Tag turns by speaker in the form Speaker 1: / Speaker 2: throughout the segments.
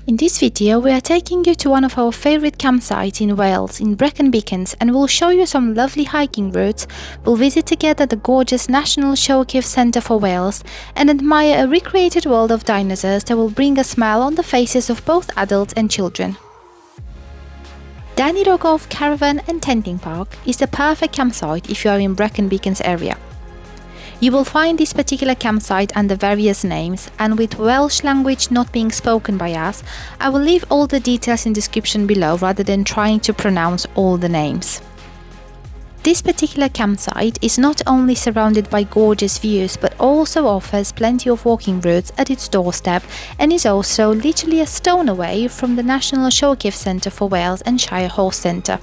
Speaker 1: In this video, we are taking you to one of our favourite campsites in Wales, in Brecon and we'll show you some lovely hiking routes. We'll visit together the gorgeous National Showcaves Centre for Wales and admire a recreated world of dinosaurs that will bring a smile on the faces of both adults and children. Dan-Yr-Ogof Caravan and Tenting Park is the perfect campsite if you are in Brecon area. You will find this particular campsite under various names, and with Welsh language not being spoken by us, I will leave all the details in the description below rather than trying to pronounce all the names. This particular campsite is not only surrounded by gorgeous views but also offers plenty of walking routes at its doorstep and is also literally a stone away from the National Showcaves Centre for Wales and Shire Horse Centre.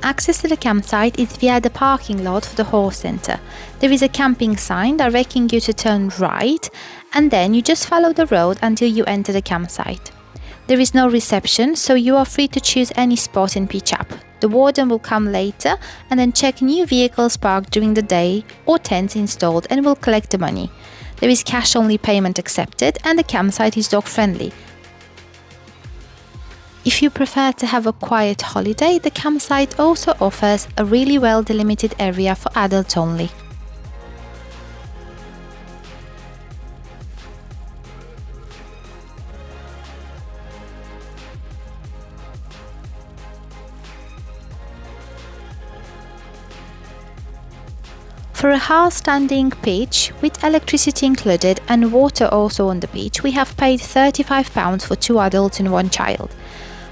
Speaker 1: Access to the campsite is via the parking lot for the horse centre. There is a camping sign directing you to turn right, and then you just follow the road until you enter the campsite. There is no reception, so you are free to choose any spot and pitch up. The warden will come later and then check new vehicles parked during the day or tents installed and will collect the money. There is cash-only payment accepted and the campsite is dog-friendly. If you prefer to have a quiet holiday, the campsite also offers a really well delimited area for adults only. For a house-standing pitch, with electricity included and water also on the pitch, we have paid £35 for 2 adults and 1 child.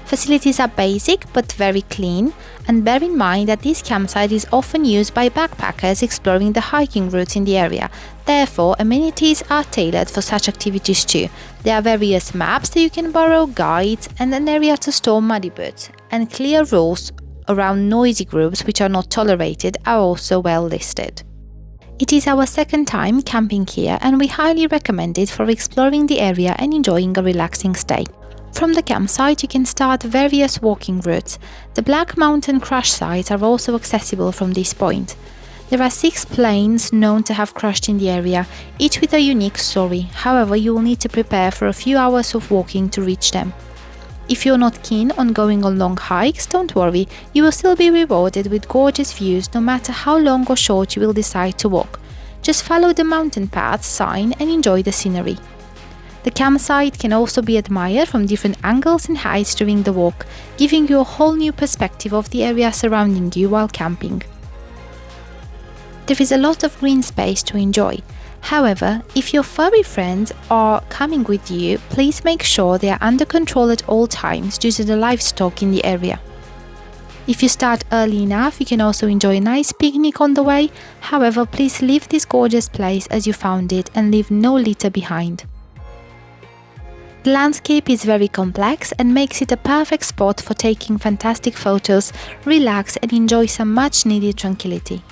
Speaker 1: Facilities are basic but very clean, and bear in mind that this campsite is often used by backpackers exploring the hiking routes in the area. Therefore, amenities are tailored for such activities too. There are various maps that you can borrow, guides, and an area to store muddy boots, and clear rules around noisy groups which are not tolerated are also well listed. It is our second time camping here and we highly recommend it for exploring the area and enjoying a relaxing stay. From the campsite you can start various walking routes. The Black Mountain crash sites are also accessible from this point. There are 6 planes known to have crashed in the area, each with a unique story. However, you will need to prepare for a few hours of walking to reach them. If you're not keen on going on long hikes, don't worry, you will still be rewarded with gorgeous views no matter how long or short you will decide to walk. Just follow the mountain path sign and enjoy the scenery. The campsite can also be admired from different angles and heights during the walk, giving you a whole new perspective of the area surrounding you while camping. There is a lot of green space to enjoy. However, if your furry friends are coming with you, please make sure they are under control at all times due to the livestock in the area. If you start early enough, you can also enjoy a nice picnic on the way. However, please leave this gorgeous place as you found it and leave no litter behind. The landscape is very complex and makes it a perfect spot for taking fantastic photos, relax and enjoy some much needed tranquility.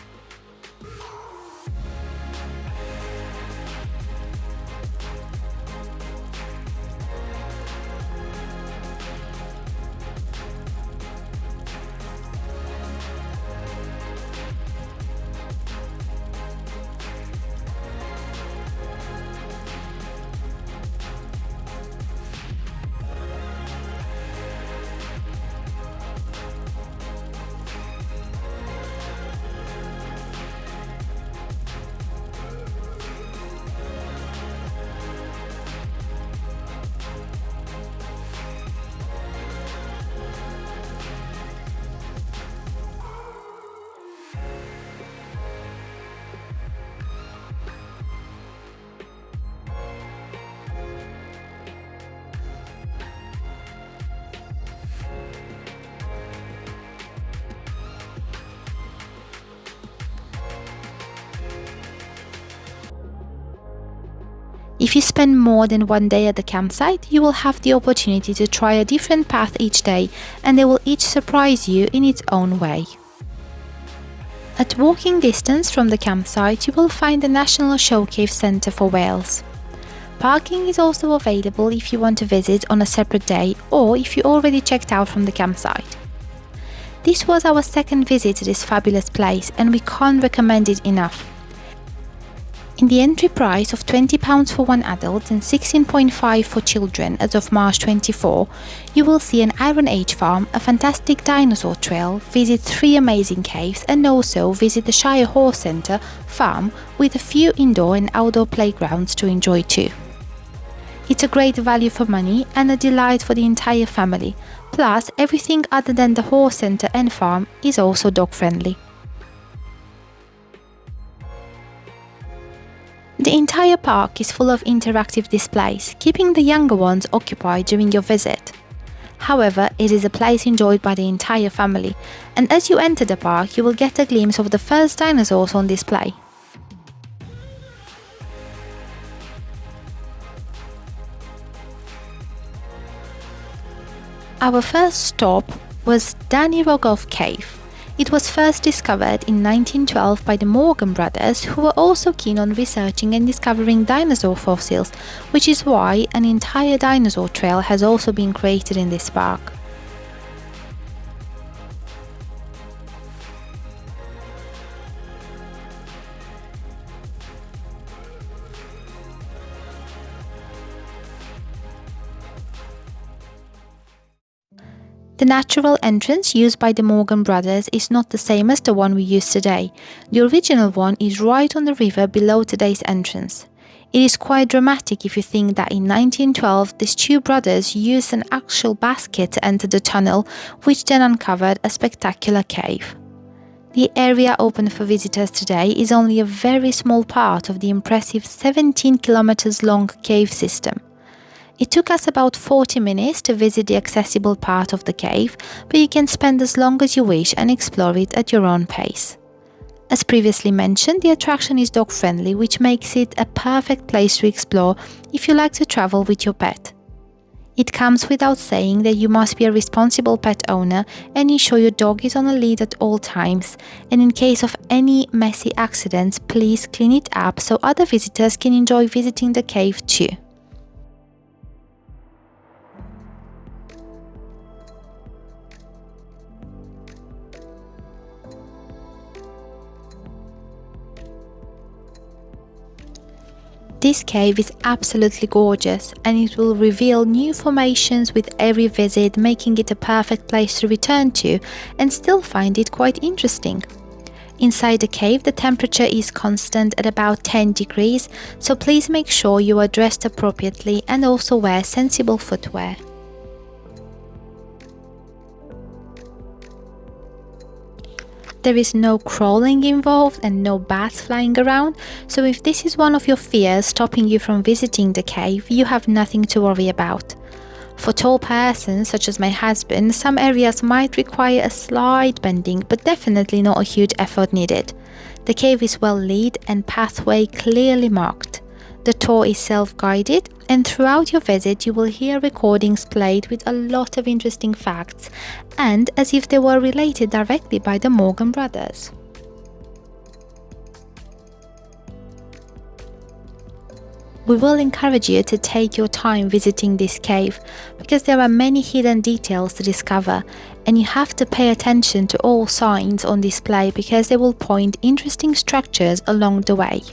Speaker 1: If you spend more than 1 day at the campsite, you will have the opportunity to try a different path each day, and they will each surprise you in its own way. At walking distance from the campsite, you will find the National Showcaves Centre for Wales. Parking is also available if you want to visit on a separate day or if you already checked out from the campsite. This was our second visit to this fabulous place and we can't recommend it enough. In the entry price of £20 for one adult and £16.5 for children as of March 24, you will see an Iron Age farm, a fantastic dinosaur trail, visit 3 amazing caves and also visit the Shire Horse Centre farm with a few indoor and outdoor playgrounds to enjoy too. It's a great value for money and a delight for the entire family, plus everything other than the horse centre and farm is also dog friendly. The entire park is full of interactive displays, keeping the younger ones occupied during your visit. However, it is a place enjoyed by the entire family, and as you enter the park you will get a glimpse of the first dinosaurs on display. Our first stop was Dan-Yr-Ogof Cave. It was first discovered in 1912 by the Morgan brothers, who were also keen on researching and discovering dinosaur fossils, which is why an entire dinosaur trail has also been created in this park. The natural entrance used by the Morgan brothers is not the same as the one we use today. The original one is right on the river below today's entrance. It is quite dramatic if you think that in 1912 these two brothers used an actual basket to enter the tunnel, which then uncovered a spectacular cave. The area open for visitors today is only a very small part of the impressive 17 kilometers long cave system. It took us about 40 minutes to visit the accessible part of the cave, but you can spend as long as you wish and explore it at your own pace. As previously mentioned, the attraction is dog friendly, which makes it a perfect place to explore if you like to travel with your pet. It comes without saying that you must be a responsible pet owner and ensure your dog is on a lead at all times, and in case of any messy accidents, please clean it up so other visitors can enjoy visiting the cave too. This cave is absolutely gorgeous and it will reveal new formations with every visit, making it a perfect place to return to and still find it quite interesting. Inside the cave, the temperature is constant at about 10 degrees, so please make sure you are dressed appropriately and also wear sensible footwear. There is no crawling involved and no bats flying around, so if this is one of your fears stopping you from visiting the cave, you have nothing to worry about. For tall persons such as my husband, some areas might require a slight bending, but definitely not a huge effort needed. The cave is well lit and pathway clearly marked. The tour is self-guided, and throughout your visit you will hear recordings played with a lot of interesting facts, and as if they were related directly by the Morgan brothers. We will encourage you to take your time visiting this cave, because there are many hidden details to discover, and you have to pay attention to all signs on display because they will point interesting structures along the way.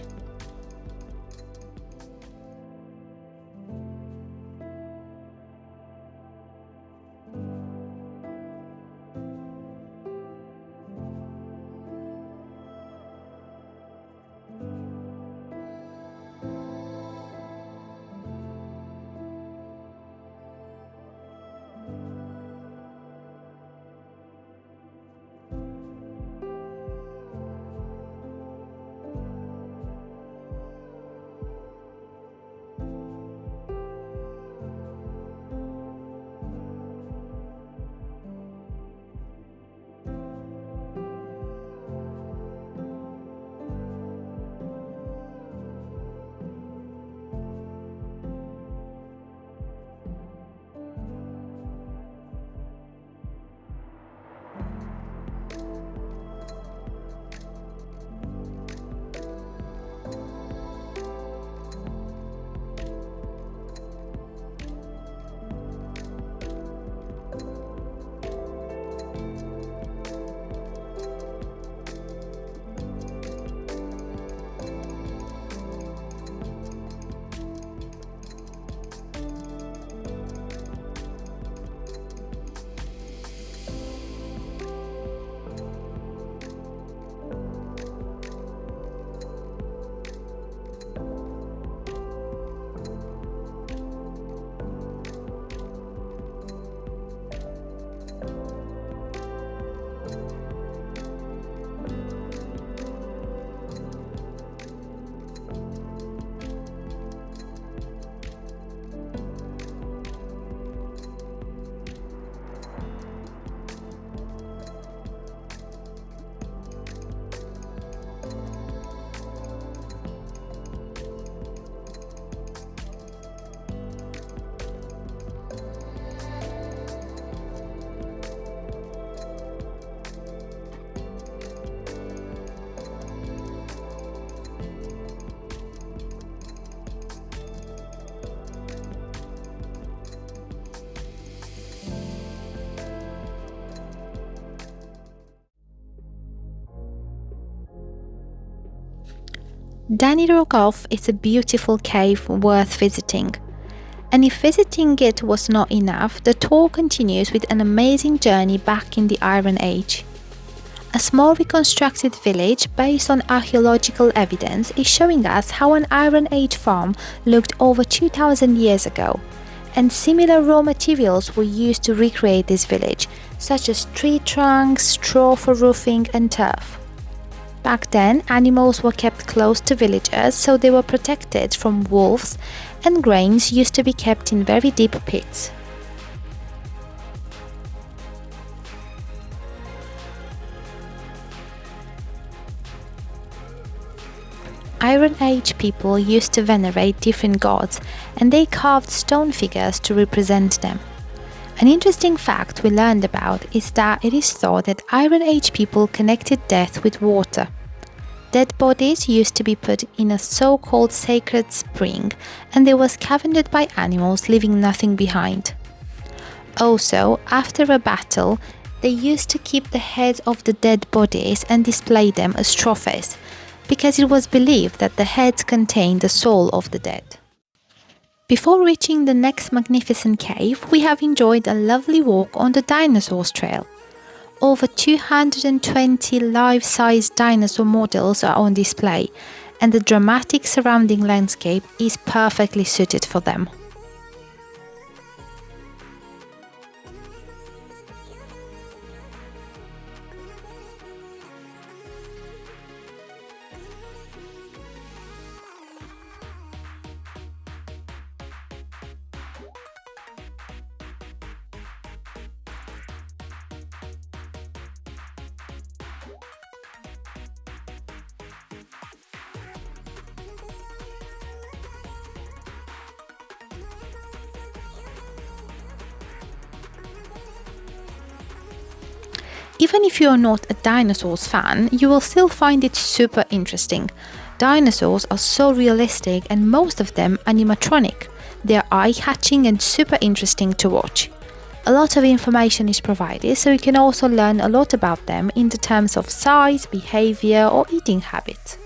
Speaker 1: Dan-Yr-Ogof is a beautiful cave worth visiting. And if visiting it was not enough, the tour continues with an amazing journey back in the Iron Age. A small reconstructed village based on archaeological evidence is showing us how an Iron Age farm looked over 2000 years ago, and similar raw materials were used to recreate this village, such as tree trunks, straw for roofing and turf. Back then, animals were kept close to villagers so they were protected from wolves, and grains used to be kept in very deep pits. Iron Age people used to venerate different gods, and they carved stone figures to represent them. An interesting fact we learned about is that it is thought that Iron Age people connected death with water. Dead bodies used to be put in a so-called sacred spring, and they were scavenged by animals, leaving nothing behind. Also, after a battle, they used to keep the heads of the dead bodies and display them as trophies, because it was believed that the heads contained the soul of the dead. Before reaching the next magnificent cave, we have enjoyed a lovely walk on the Dinosaurs Trail. Over 220 life-size dinosaur models are on display, and the dramatic surrounding landscape is perfectly suited for them. Even if you are not a dinosaurs fan, you will still find it super interesting. Dinosaurs are so realistic and most of them animatronic. They are eye-catching and super interesting to watch. A lot of information is provided, so you can also learn a lot about them in the terms of size, behavior or eating habits.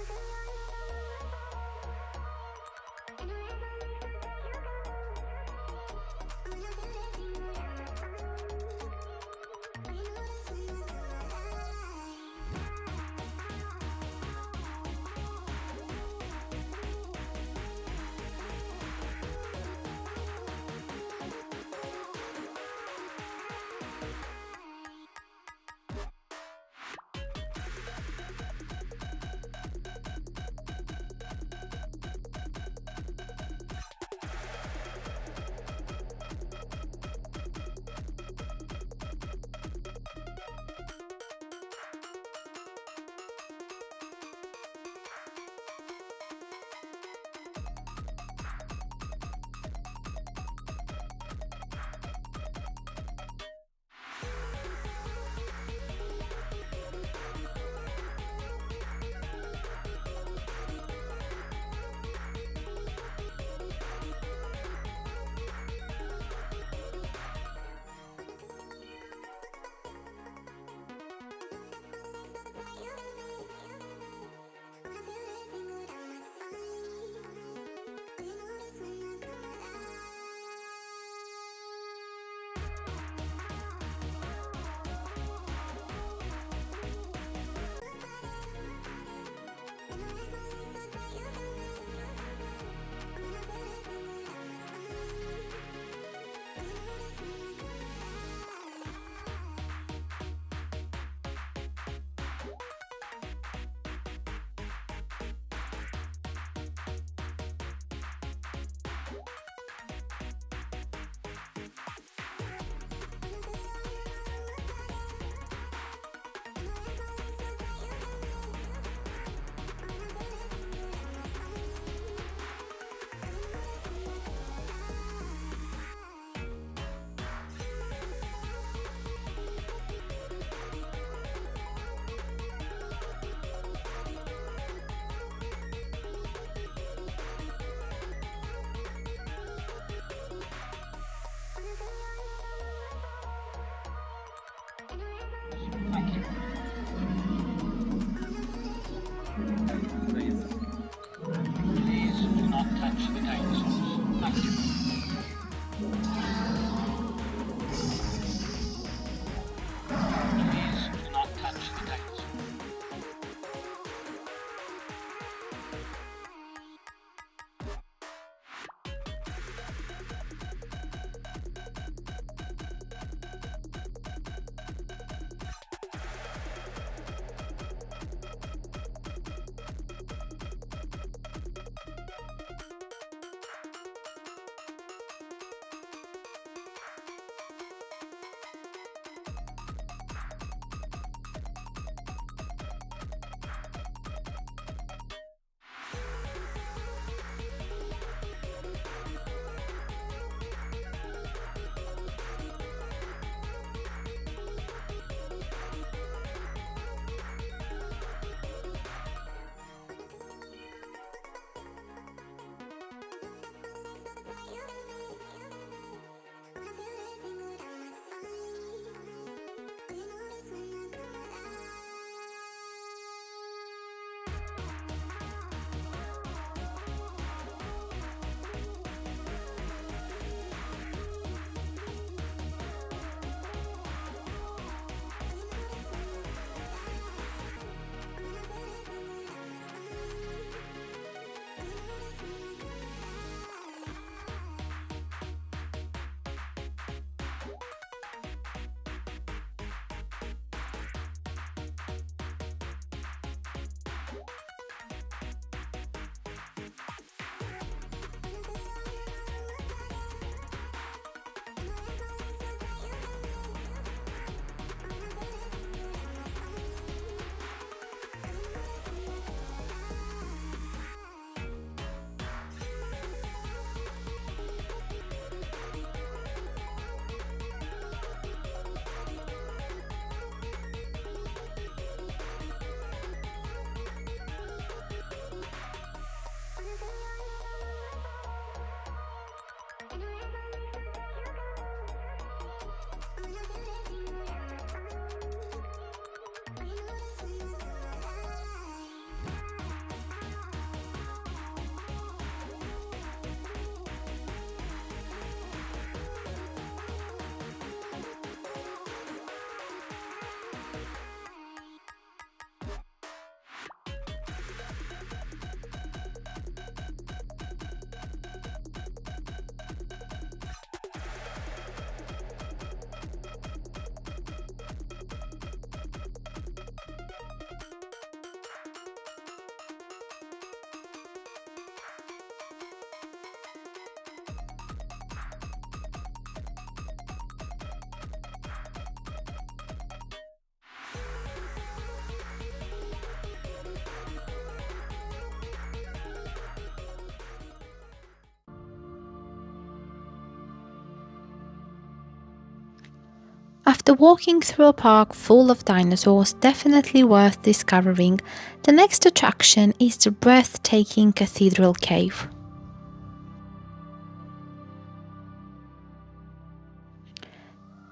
Speaker 1: After walking through a park full of dinosaurs, definitely worth discovering, the next attraction is the breathtaking Cathedral Cave.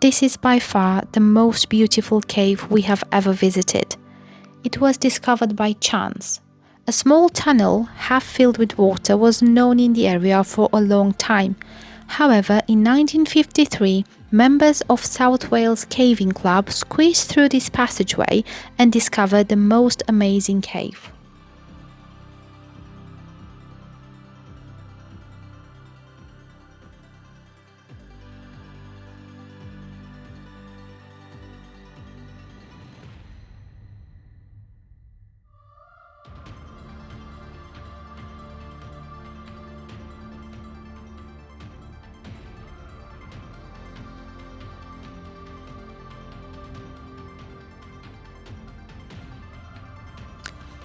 Speaker 1: This is by far the most beautiful cave we have ever visited. It was discovered by chance. A small tunnel, half filled with water, was known in the area for a long time. However, in 1953, members of South Wales Caving Club squeezed through this passageway and discovered the most amazing cave.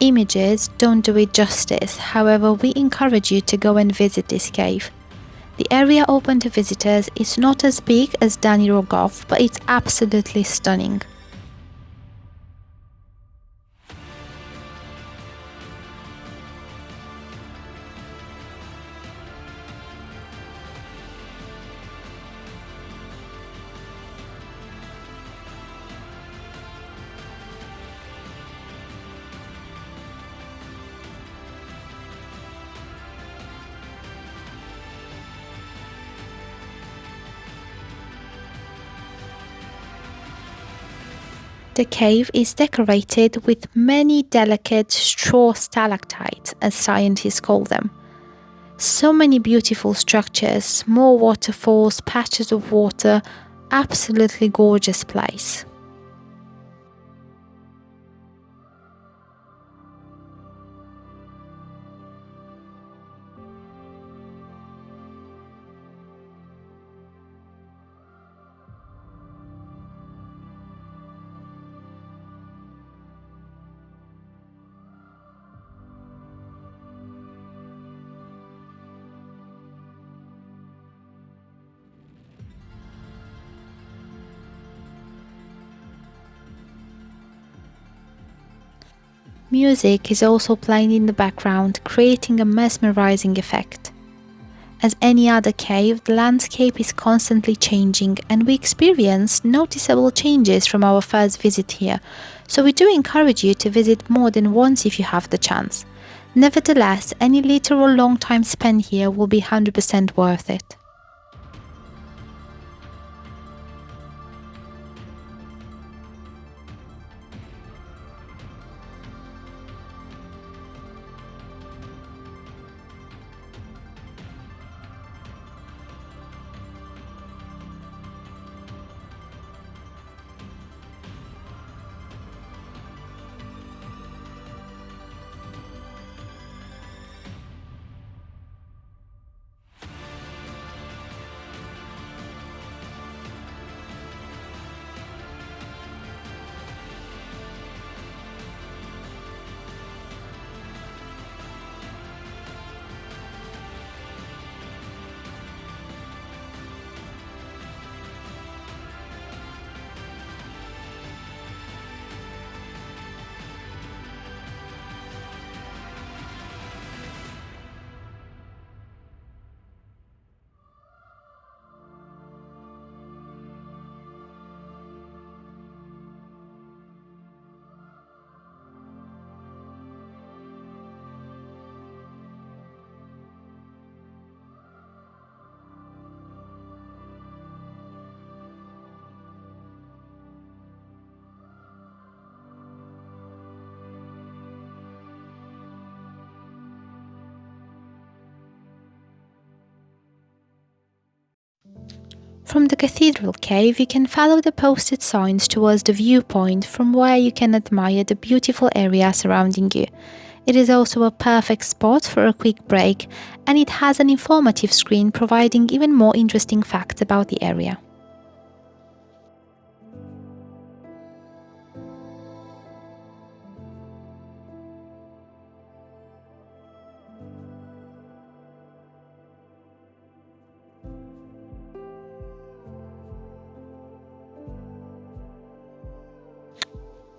Speaker 1: Images don't do it justice, however we encourage you to go and visit this cave. The area open to visitors is not as big as Dan-Yr-Ogof, but it's absolutely stunning. The cave is decorated with many delicate straw stalactites, as scientists call them. So many beautiful structures, small waterfalls, patches of water, absolutely gorgeous place. Music is also playing in the background, creating a mesmerizing effect. As any other cave, the landscape is constantly changing and we experience noticeable changes from our first visit here, so we do encourage you to visit more than once if you have the chance. Nevertheless, any little or long time spent here will be 100% worth it. From the Cathedral Cave, you can follow the posted signs towards the viewpoint from where you can admire the beautiful area surrounding you. It is also a perfect spot for a quick break, and it has an informative screen providing even more interesting facts about the area.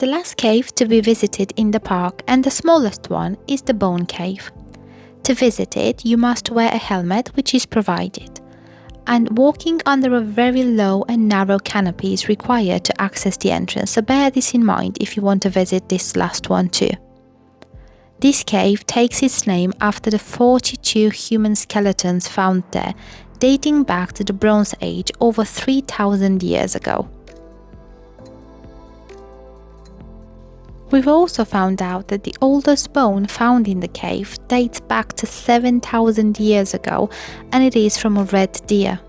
Speaker 1: The last cave to be visited in the park and the smallest one is the Bone Cave. To visit it, you must wear a helmet, which is provided, and walking under a very low and narrow canopy is required to access the entrance, so bear this in mind if you want to visit this last one too. This cave takes its name after the 42 human skeletons found there, dating back to the Bronze Age over 3,000 years ago. We've also found out that the oldest bone found in the cave dates back to 7,000 years ago, and it is from a red deer.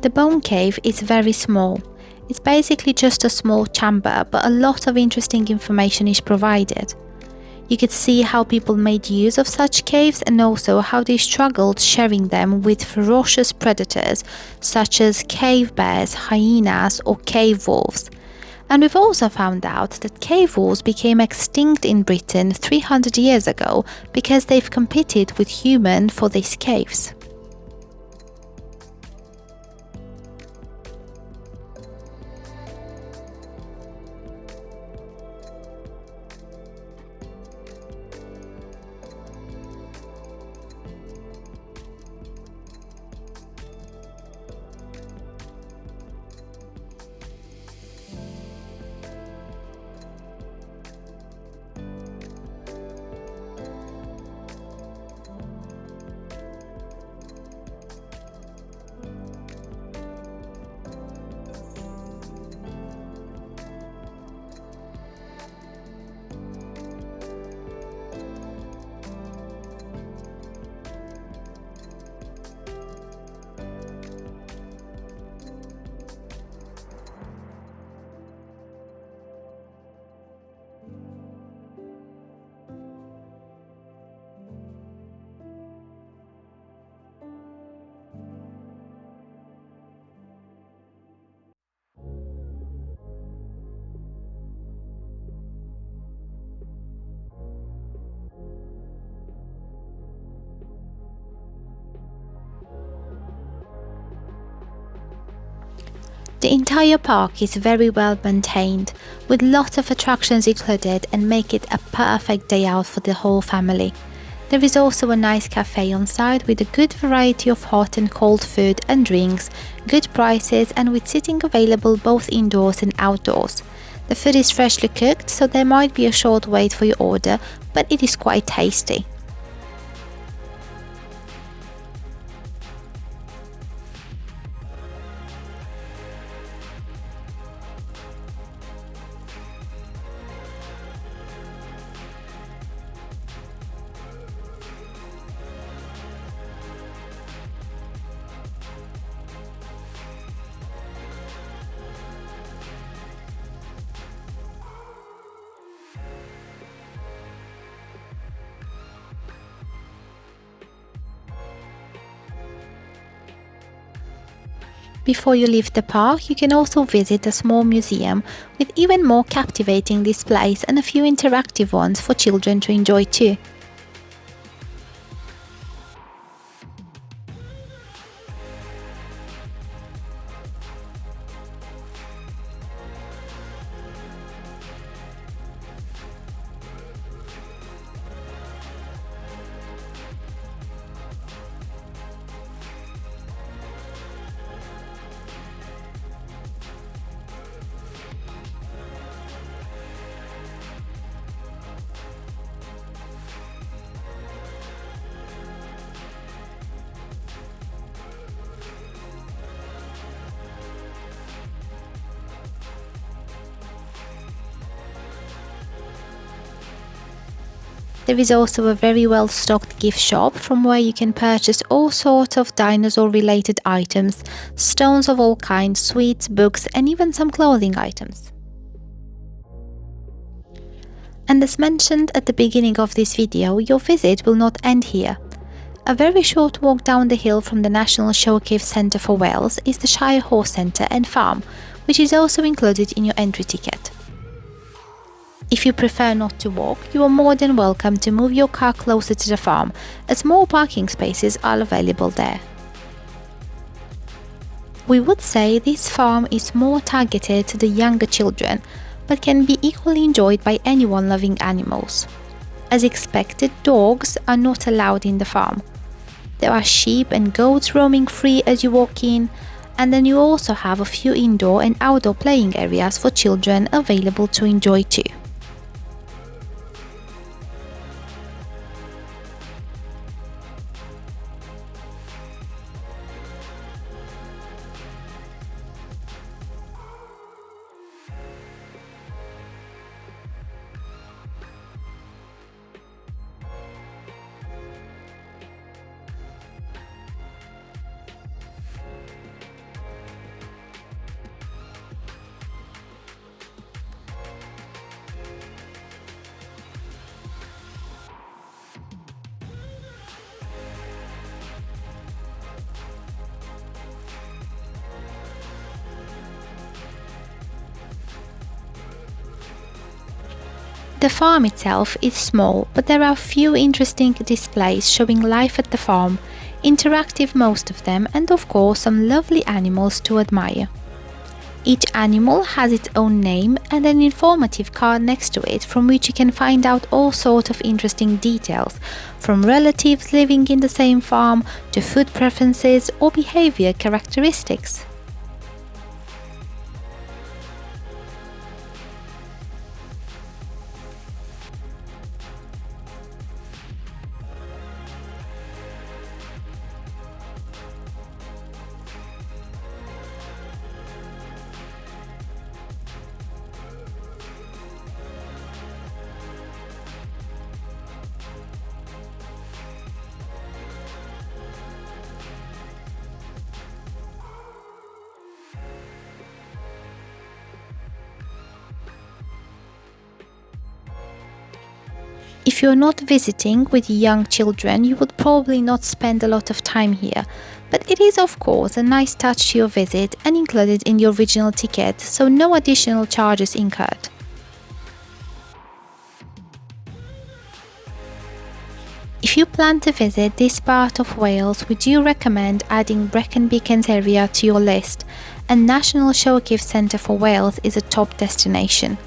Speaker 1: The Bone Cave is very small. It's basically just a small chamber, but a lot of interesting information is provided. You could see how people made use of such caves and also how they struggled sharing them with ferocious predators such as cave bears, hyenas or cave wolves. And we've also found out that cave wolves became extinct in Britain 300 years ago because they've competed with humans for these caves. The entire park is very well maintained, with lots of attractions included and make it a perfect day out for the whole family. There is also a nice cafe on site with a good variety of hot and cold food and drinks, good prices and with seating available both indoors and outdoors. The food is freshly cooked, so there might be a short wait for your order, but it is quite tasty. Before you leave the park, you can also visit a small museum with even more captivating displays and a few interactive ones for children to enjoy too. There is also a very well stocked gift shop from where you can purchase all sorts of dinosaur related items, stones of all kinds, sweets, books and even some clothing items. And as mentioned at the beginning of this video, your visit will not end here. A very short walk down the hill from the National Showcaves Centre for Wales is the Shire Horse Centre and Farm, which is also included in your entry ticket. If you prefer not to walk, you are more than welcome to move your car closer to the farm, as more parking spaces are available there. We would say this farm is more targeted to the younger children, but can be equally enjoyed by anyone loving animals. As expected, dogs are not allowed in the farm. There are sheep and goats roaming free as you walk in, and then you also have a few indoor and outdoor playing areas for children available to enjoy too. The farm itself is small, but there are a few interesting displays showing life at the farm, interactive most of them, and of course some lovely animals to admire. Each animal has its own name and an informative card next to it from which you can find out all sorts of interesting details, from relatives living in the same farm to food preferences or behavior characteristics. If you're not visiting with young children, you would probably not spend a lot of time here, but it is of course a nice touch to your visit and included in the original ticket, so no additional charges incurred. If you plan to visit this part of Wales, we do recommend adding Brecon Beacons area to your list, and National Showcaves Centre for Wales is a top destination.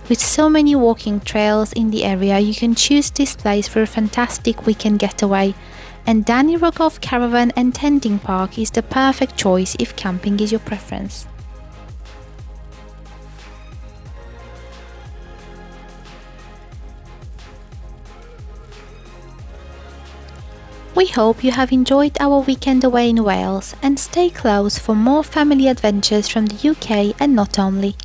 Speaker 1: With so many walking trails in the area, you can choose this place for a fantastic weekend getaway, and Dan-Y-R-Ogof Caravan and Tenting Park is the perfect choice if camping is your preference. We hope you have enjoyed our weekend away in Wales, and stay close for more family adventures from the UK and not only.